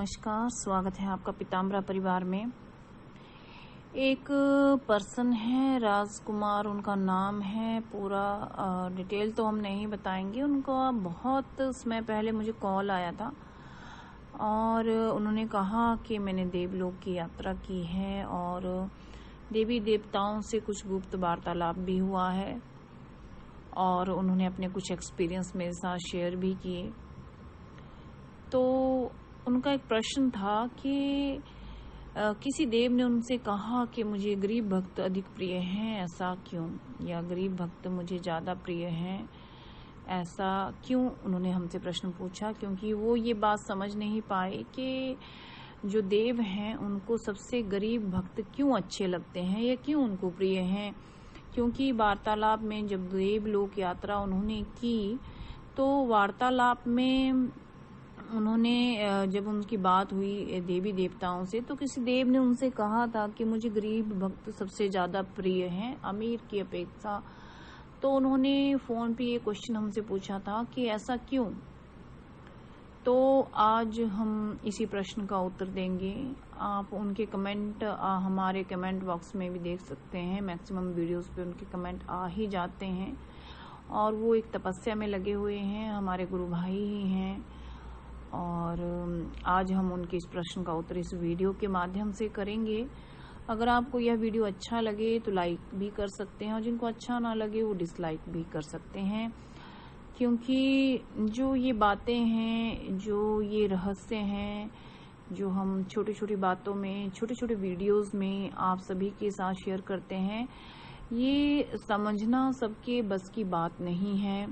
नमस्कार, स्वागत है आपका पीताम्बरा परिवार में। एक पर्सन है राजकुमार, उनका नाम है। पूरा डिटेल तो हम नहीं बताएंगे। उनका बहुत समय पहले मुझे कॉल आया था और उन्होंने कहा कि मैंने देवलोक की यात्रा की है और देवी देवताओं से कुछ गुप्त वार्तालाप भी हुआ है और उन्होंने अपने कुछ एक्सपीरियंस मेरे साथ शेयर भी किए। तो उनका एक प्रश्न था कि किसी देव ने उनसे कहा कि मुझे गरीब भक्त अधिक प्रिय हैं, ऐसा क्यों? या गरीब भक्त मुझे ज़्यादा प्रिय हैं, ऐसा क्यों? उन्होंने हमसे प्रश्न पूछा, क्योंकि वो ये बात समझ नहीं पाए कि जो देव हैं उनको सबसे गरीब भक्त क्यों अच्छे लगते हैं या क्यों उनको प्रिय हैं। क्योंकि वार्तालाप में जब देवलोक यात्रा उन्होंने की तो वार्तालाप में उन्होंने जब उनकी बात हुई देवी देवताओं से, तो किसी देव ने उनसे कहा था कि मुझे गरीब भक्त सबसे ज़्यादा प्रिय हैं अमीर की अपेक्षा। तो उन्होंने फ़ोन पे ये क्वेश्चन हमसे पूछा था कि ऐसा क्यों। तो आज हम इसी प्रश्न का उत्तर देंगे। आप उनके कमेंट हमारे कमेंट बॉक्स में भी देख सकते हैं। मैक्सिमम वीडियोस पे उनके कमेंट आ ही जाते हैं और वो एक तपस्या में लगे हुए हैं, हमारे गुरु भाई ही हैं। और आज हम उनके इस प्रश्न का उत्तर इस वीडियो के माध्यम से करेंगे। अगर आपको यह वीडियो अच्छा लगे तो लाइक भी कर सकते हैं और जिनको अच्छा ना लगे वो डिसलाइक भी कर सकते हैं, क्योंकि जो ये बातें हैं, जो ये रहस्य हैं, जो हम छोटी छोटी बातों में, छोटे छोटे वीडियोस में आप सभी के साथ शेयर करते हैं, ये समझना सबके बस की बात नहीं है।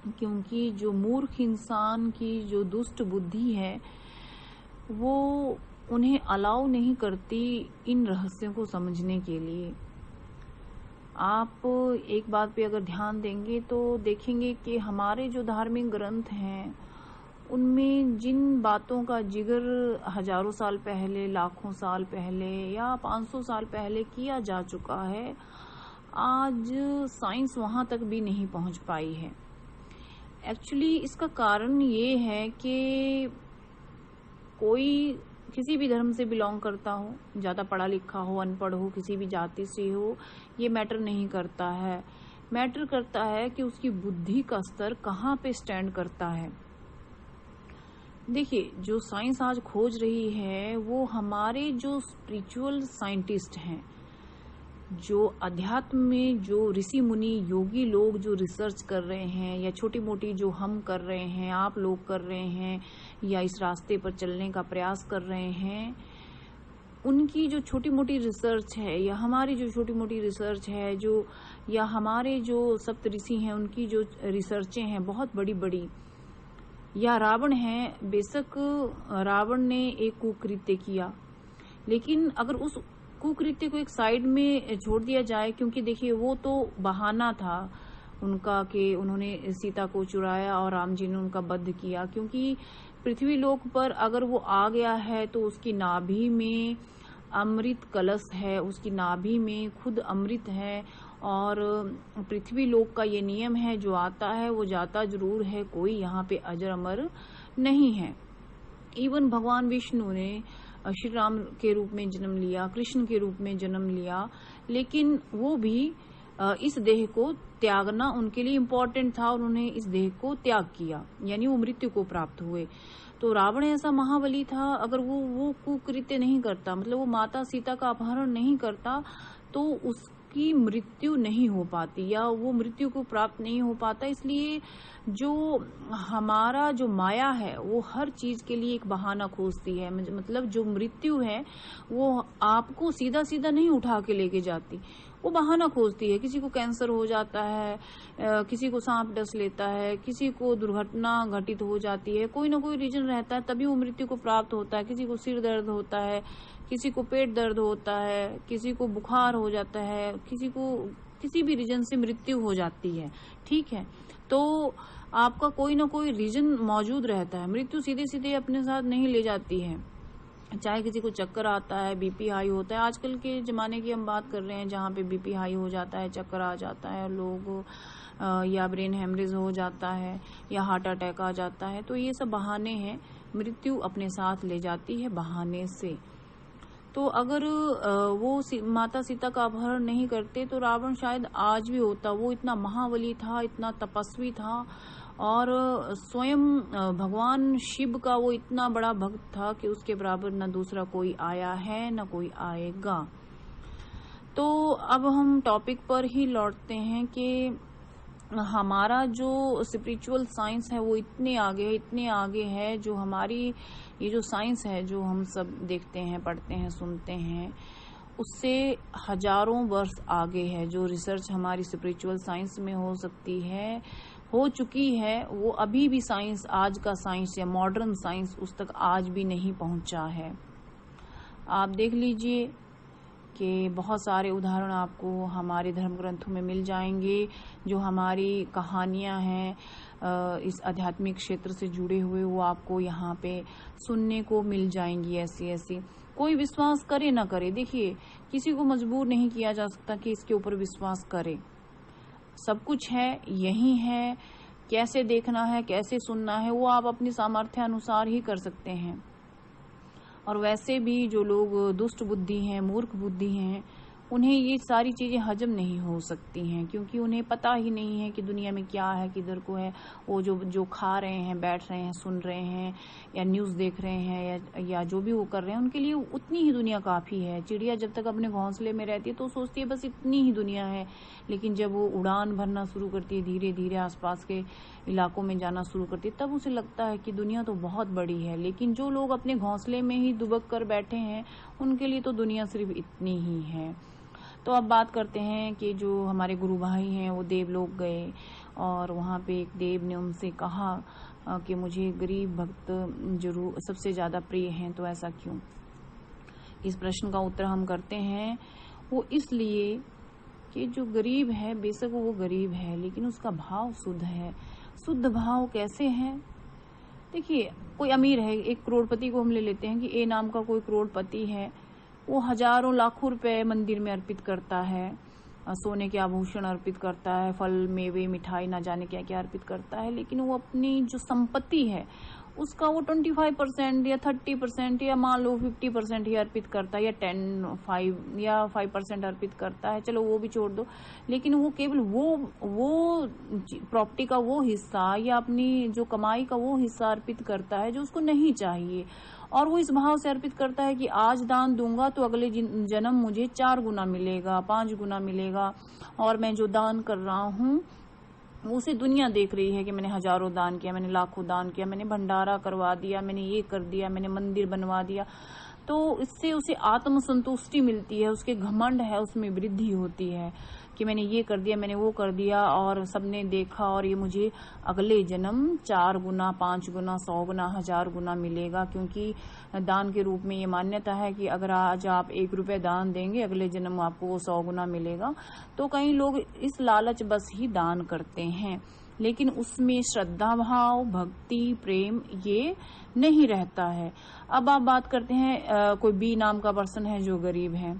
क्योंकि जो मूर्ख इंसान की जो दुष्ट बुद्धि है वो उन्हें अलाउ नहीं करती इन रहस्यों को समझने के लिए। आप एक बात पे अगर ध्यान देंगे तो देखेंगे कि हमारे जो धार्मिक ग्रंथ हैं उनमें जिन बातों का जिक्र हजारों साल पहले, लाखों साल पहले या 500 साल पहले किया जा चुका है, आज साइंस वहां तक भी नहीं पहुंच पाई है। एक्चुअली इसका कारण ये है कि कोई किसी भी धर्म से बिलोंग करता हो, ज़्यादा पढ़ा लिखा हो, अनपढ़ हो, किसी भी जाति से हो, ये मैटर नहीं करता है। मैटर करता है कि उसकी बुद्धि का स्तर कहाँ पे स्टैंड करता है। देखिए, जो साइंस आज खोज रही है वो हमारे जो स्पिरिचुअल साइंटिस्ट हैं, जो अध्यात्म में जो ऋषि मुनि योगी लोग जो रिसर्च कर रहे हैं, या छोटी मोटी जो हम कर रहे हैं, आप लोग कर रहे हैं, या इस रास्ते पर चलने का प्रयास कर रहे हैं, उनकी जो छोटी मोटी रिसर्च है या हमारी जो छोटी मोटी रिसर्च है, जो या हमारे जो सप्त ऋषि हैं उनकी जो रिसर्चें हैं बहुत बड़ी बड़ी, या रावण है, बेशक रावण ने एक कुकृत्य किया, लेकिन अगर उस कुकृत्य को एक साइड में छोड़ दिया जाए, क्योंकि देखिए वो तो बहाना था उनका कि उन्होंने सीता को चुराया और राम जी ने उनका वध किया। क्योंकि पृथ्वी लोक पर अगर वो आ गया है तो उसकी नाभि में अमृत कलश है, उसकी नाभि में खुद अमृत है। और पृथ्वी लोक का ये नियम है, जो आता है वो जाता जरूर है, कोई यहाँ पे अजर अमर नहीं है। इवन भगवान विष्णु ने श्री राम के रूप में जन्म लिया, कृष्ण के रूप में जन्म लिया, लेकिन वो भी इस देह को त्यागना उनके लिए इम्पोर्टेंट था और उन्होंने इस देह को त्याग किया, यानी वो मृत्यु को प्राप्त हुए। तो रावण ऐसा महाबली था, अगर वो कुकृत्य नहीं करता, मतलब वो माता सीता का अपहरण नहीं करता, तो उसकी मृत्यु नहीं हो पाती या वो मृत्यु को प्राप्त नहीं हो पाता। इसलिए जो हमारा जो माया है वो हर चीज के लिए एक बहाना खोजती है। मतलब जो मृत्यु है वो आपको सीधा सीधा नहीं उठा के लेके जाती, वो बहाना खोजती है। किसी को कैंसर हो जाता है, किसी को सांप डस लेता है, किसी को दुर्घटना घटित हो जाती है, कोई ना कोई रीजन रहता है तभी वो मृत्यु को प्राप्त होता है। किसी को सिर दर्द होता है, किसी को पेट दर्द होता है, किसी को बुखार हो जाता है, किसी को किसी भी रीजन से मृत्यु हो जाती है। ठीक है, तो आपका कोई ना कोई रीजन मौजूद रहता है। मृत्यु सीधे सीधे अपने साथ नहीं ले जाती है। चाहे किसी को चक्कर आता है, बीपी हाई होता है, आजकल के जमाने की हम बात कर रहे हैं जहाँ पे बीपी हाई हो जाता है, चक्कर आ जाता है, लोग या ब्रेन हेमरेज हो जाता है या हार्ट अटैक आ जाता है, तो ये सब बहाने हैं। मृत्यु अपने साथ ले जाती है बहाने से। तो अगर वो माता सीता का अपहरण नहीं करते तो रावण शायद आज भी होता। वो इतना महाबली था, इतना तपस्वी था, और स्वयं भगवान शिव का वो इतना बड़ा भक्त था कि उसके बराबर न दूसरा कोई आया है न कोई आएगा। तो अब हम टॉपिक पर ही लौटते हैं कि हमारा जो स्पिरिचुअल साइंस है वो इतने आगे है, जो हमारी ये जो साइंस है जो हम सब देखते हैं, पढ़ते हैं, सुनते हैं, उससे हजारों वर्ष आगे है। जो रिसर्च हमारी स्पिरिचुअल साइंस में हो सकती है, हो चुकी है, वो अभी भी साइंस, आज का साइंस या मॉडर्न साइंस उस तक आज भी नहीं पहुंचा है। आप देख लीजिए कि बहुत सारे उदाहरण आपको हमारे धर्म ग्रंथों में मिल जाएंगे। जो हमारी कहानियां हैं इस आध्यात्मिक क्षेत्र से जुड़े हुए, वो आपको यहाँ पे सुनने को मिल जाएंगी ऐसी ऐसी। कोई विश्वास करे ना करे, देखिए किसी को मजबूर नहीं किया जा सकता कि इसके ऊपर विश्वास करे। सब कुछ है, यही है, कैसे देखना है, कैसे सुनना है, वो आप अपनी सामर्थ्य अनुसार ही कर सकते हैं। और वैसे भी जो लोग दुष्ट बुद्धि हैं, मूर्ख बुद्धि हैं, उन्हें ये सारी चीजें हजम नहीं हो सकती हैं, क्योंकि उन्हें पता ही नहीं है कि दुनिया में क्या है, किधर को है। वो जो खा रहे हैं, बैठ रहे हैं, सुन रहे हैं, या न्यूज देख रहे हैं, या जो भी वो कर रहे हैं, उनके लिए उतनी ही दुनिया काफी है। चिड़िया जब तक अपने घोंसले में रहती है तो सोचती है बस इतनी ही दुनिया है, लेकिन जब वो उड़ान भरना शुरू करती है, धीरे धीरे आसपास के इलाकों में जाना शुरू करती है, तब उसे लगता है कि दुनिया तो बहुत बड़ी है। लेकिन जो लोग अपने घोंसले में ही दुबक कर बैठे हैं, उनके लिए तो दुनिया सिर्फ इतनी ही है। तो अब बात करते हैं कि जो हमारे गुरु भाई हैं वो देवलोक गए, और वहाँ पे एक देव ने उनसे कहा कि मुझे गरीब भक्त जरूर सबसे ज्यादा प्रिय हैं। तो ऐसा क्यों? इस प्रश्न का उत्तर हम करते हैं, वो इसलिए कि जो गरीब है, बेशक वो गरीब है, लेकिन उसका भाव शुद्ध है। शुद्ध भाव कैसे है? देखिए, कोई अमीर है, एक करोड़पति को हम ले लेते हैं कि ए नाम का कोई करोड़पति है, वो हजारों लाखों रुपए मंदिर में अर्पित करता है, सोने के आभूषण अर्पित करता है, फल मेवे मिठाई ना जाने क्या क्या अर्पित करता है, लेकिन वो अपनी जो संपत्ति है उसका वो 25% या 30% या मान लो 50% ही अर्पित करता है, या 5% अर्पित करता है। चलो वो भी छोड़ दो, लेकिन वो केवल वो प्रॉपर्टी का वो हिस्सा या अपनी जो कमाई का वो हिस्सा अर्पित करता है जो उसको नहीं चाहिए। और वो इस भाव से अर्पित करता है कि आज दान दूंगा तो अगले जन्म मुझे 4 गुना मिलेगा, 5 गुना मिलेगा, और मैं जो दान कर रहा हूँ उसे दुनिया देख रही है कि मैंने हजारों दान किया, मैंने लाखों दान किया, मैंने भंडारा करवा दिया, मैंने ये कर दिया, मैंने मंदिर बनवा दिया। तो इससे उसे आत्म संतुष्टि मिलती है, उसके घमंड है उसमें वृद्धि होती है कि मैंने ये कर दिया, मैंने वो कर दिया, और सबने देखा, और ये मुझे अगले जन्म 4 गुना, 5 गुना, 100 गुना, 1000 गुना मिलेगा। क्योंकि दान के रूप में ये मान्यता है कि अगर आज आप 1 रुपए दान देंगे, अगले जन्म आपको वो 100 गुना मिलेगा। तो कई लोग इस लालच बस ही दान करते हैं, लेकिन उसमें श्रद्धा भाव, भक्ति, प्रेम ये नहीं रहता है। अब आप बात करते हैं कोई बी नाम का पर्सन है जो गरीब है।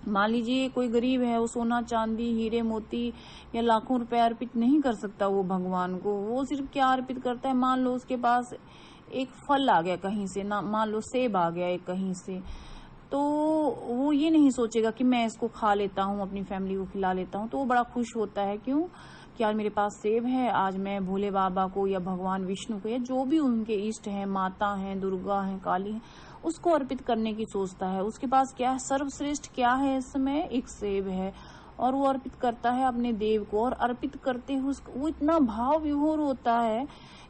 मान लीजिए कोई गरीब है, वो सोना चांदी, हीरे मोती या लाखों रुपए अर्पित नहीं कर सकता वो भगवान को। वो सिर्फ क्या अर्पित करता है, मान लो उसके पास एक फल आ गया कहीं से, ना मान लो सेब आ गया एक कहीं से, तो वो ये नहीं सोचेगा कि मैं इसको खा लेता हूँ, अपनी फैमिली को खिला लेता हूँ। तो वो बड़ा खुश होता है, क्यों कि आज मेरे पास सेब है, आज मैं भोले बाबा को या भगवान विष्णु को या जो भी उनके इष्ट हैं, माता हैं, दुर्गा हैं, काली हैं, उसको अर्पित करने की सोचता है। उसके पास क्या है, सर्वश्रेष्ठ क्या है इस समय, एक सेब है, और वो अर्पित करता है अपने देव को। और अर्पित करते हुए वो इतना भाव विभोर होता है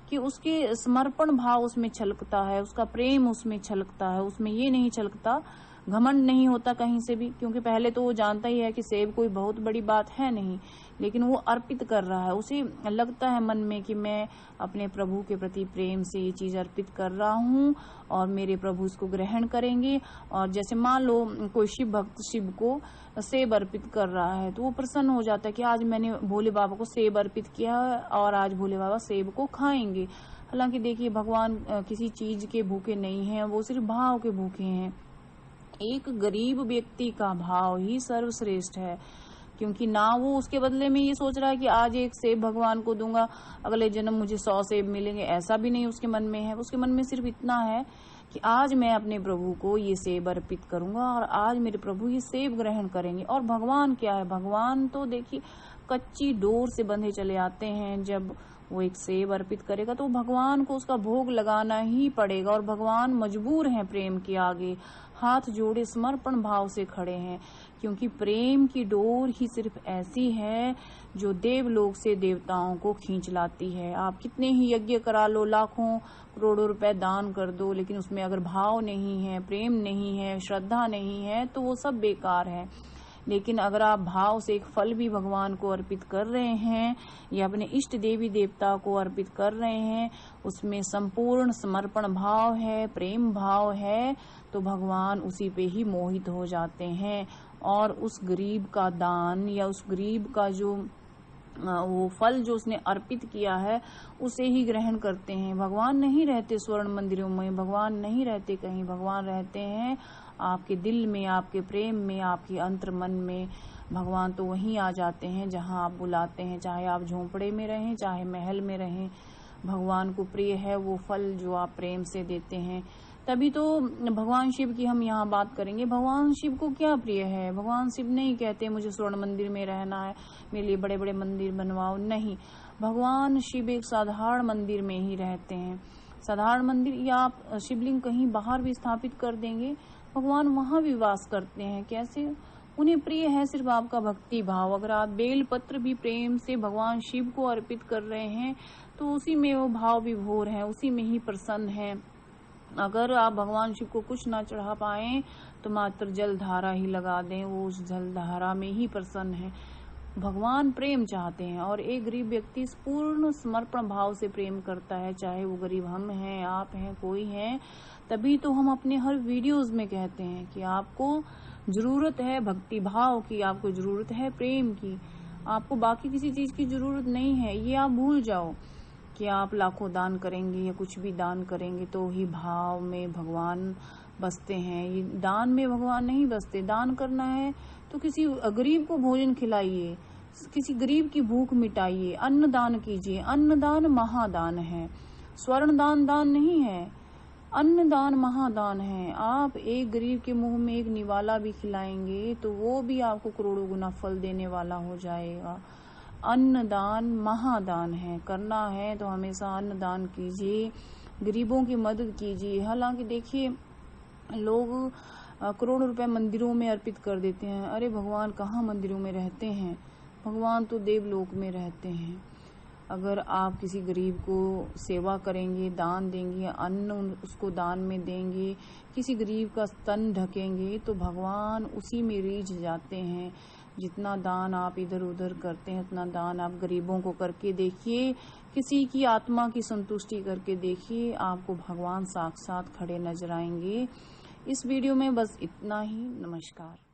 कि उसके समर्पण भाव उसमें छलकता है, उसका प्रेम उसमें छलकता है। उसमें ये नहीं छलकता, घमंड नहीं होता कहीं से भी, क्योंकि पहले तो वो जानता ही है कि सेब कोई बहुत बड़ी बात है नहीं, लेकिन वो अर्पित कर रहा है। उसे लगता है मन में कि मैं अपने प्रभु के प्रति प्रेम से ये चीज अर्पित कर रहा हूँ और मेरे प्रभु इसको ग्रहण करेंगे। और जैसे मान लो कोई शिव भक्त शिव को सेब अर्पित कर रहा है, तो वो प्रसन्न हो जाता है कि आज मैंने भोले बाबा को सेब अर्पित किया और आज भोले बाबा सेब को खाएंगे। हालांकि देखिए, भगवान किसी चीज के भूखे नहीं है, वो सिर्फ भाव के भूखे हैं। एक गरीब व्यक्ति का भाव ही सर्वश्रेष्ठ है। क्योंकि ना वो उसके बदले में ये सोच रहा है कि आज एक सेब भगवान को दूंगा, अगले जन्म मुझे 100 सेब मिलेंगे, ऐसा भी नहीं उसके मन में है। उसके मन में सिर्फ इतना है कि आज मैं अपने प्रभु को ये सेब अर्पित करूंगा और आज मेरे प्रभु ये सेब ग्रहण करेंगे। और भगवान क्या है, भगवान तो देखिए कच्ची डोर से बंधे चले आते हैं। जब वो एक सेब अर्पित करेगा तो भगवान को उसका भोग लगाना ही पड़ेगा, और भगवान मजबूर हैं प्रेम के आगे, हाथ जोड़े समर्पण भाव से खड़े हैं, क्योंकि प्रेम की डोर ही सिर्फ ऐसी है जो देवलोक से देवताओं को खींच लाती है। आप कितने ही यज्ञ करा लो, लाखों करोड़ों रुपए दान कर दो, लेकिन उसमें अगर भाव नहीं है, प्रेम नहीं है, श्रद्धा नहीं है, तो वो सब बेकार है। लेकिन अगर आप भाव से एक फल भी भगवान को अर्पित कर रहे हैं या अपने इष्ट देवी देवता को अर्पित कर रहे हैं, उसमें संपूर्ण समर्पण भाव है, प्रेम भाव है, तो भगवान उसी पे ही मोहित हो जाते हैं और उस गरीब का दान या उस गरीब का जो वो फल जो उसने अर्पित किया है उसे ही ग्रहण करते हैं। भगवान नहीं रहते स्वर्ण मंदिरों में, भगवान नहीं रहते कहीं, भगवान रहते हैं आपके दिल में, आपके प्रेम में, आपके अंतर मन में। भगवान तो वहीं आ जाते हैं जहां आप बुलाते हैं, चाहे आप झोंपड़े में रहें, चाहे महल में रहें। भगवान को प्रिय है वो फल जो आप प्रेम से देते हैं। तभी तो भगवान शिव की हम यहाँ बात करेंगे। भगवान शिव को क्या प्रिय है? भगवान शिव नहीं कहते मुझे स्वर्ण मंदिर में रहना है, मेरे लिए बड़े बड़े मंदिर बनवाओ, नहीं। भगवान शिव एक साधारण मंदिर में ही रहते हैं। साधारण मंदिर या आप शिवलिंग कहीं बाहर भी स्थापित कर देंगे, भगवान वहां भी वास करते हैं। कैसे? उन्हें प्रिय है सिर्फ आपका भक्ति भाव। अगर आप बेल पत्र भी प्रेम से भगवान शिव को अर्पित कर रहे हैं तो उसी में वो भाव विभोर है, उसी में ही प्रसन्न है। अगर आप भगवान शिव को कुछ ना चढ़ा पाए तो मात्र जल धारा ही लगा दें, वो उस जल धारा में ही प्रसन्न है। भगवान प्रेम चाहते हैं और एक गरीब व्यक्ति पूर्ण समर्पण भाव से प्रेम करता है, चाहे वो गरीब हम हैं, आप हैं, कोई है। तभी तो हम अपने हर वीडियोस में कहते हैं कि आपको जरूरत है भक्ति भाव की, आपको जरूरत है प्रेम की, आपको बाकी किसी चीज की जरूरत नहीं है। ये आप भूल जाओ कि आप लाखों दान करेंगे या कुछ भी दान करेंगे तो ही भाव में भगवान बसते हैं। ये दान में भगवान नहीं बसते। दान करना है तो किसी गरीब को भोजन खिलाइए, किसी गरीब की भूख मिटाइए, अन्न दान कीजिए। अन्न दान महादान है, स्वर्ण दान दान नहीं है, अन्न दान महादान है। आप एक गरीब के मुंह में एक निवाला भी खिलाएंगे तो वो भी आपको करोड़ों गुना फल देने वाला हो जाएगा। अन्न दान महादान है, करना है तो हमेशा अन्न दान कीजिए, गरीबों की मदद कीजिए। हालांकि देखिए लोग करोड़ों रुपए मंदिरों में अर्पित कर देते हैं। अरे भगवान कहाँ मंदिरों में रहते हैं, भगवान तो देवलोक में रहते हैं। अगर आप किसी गरीब को सेवा करेंगे, दान देंगे, अन्न उसको दान में देंगे, किसी गरीब का स्तन ढकेंगे तो भगवान उसी में रीझ जाते हैं। जितना दान आप इधर उधर करते हैं उतना दान आप गरीबों को करके देखिए, किसी की आत्मा की संतुष्टि करके देखिए, आपको भगवान साक्षात खड़े नजर आएंगे। इस वीडियो में बस इतना ही। नमस्कार।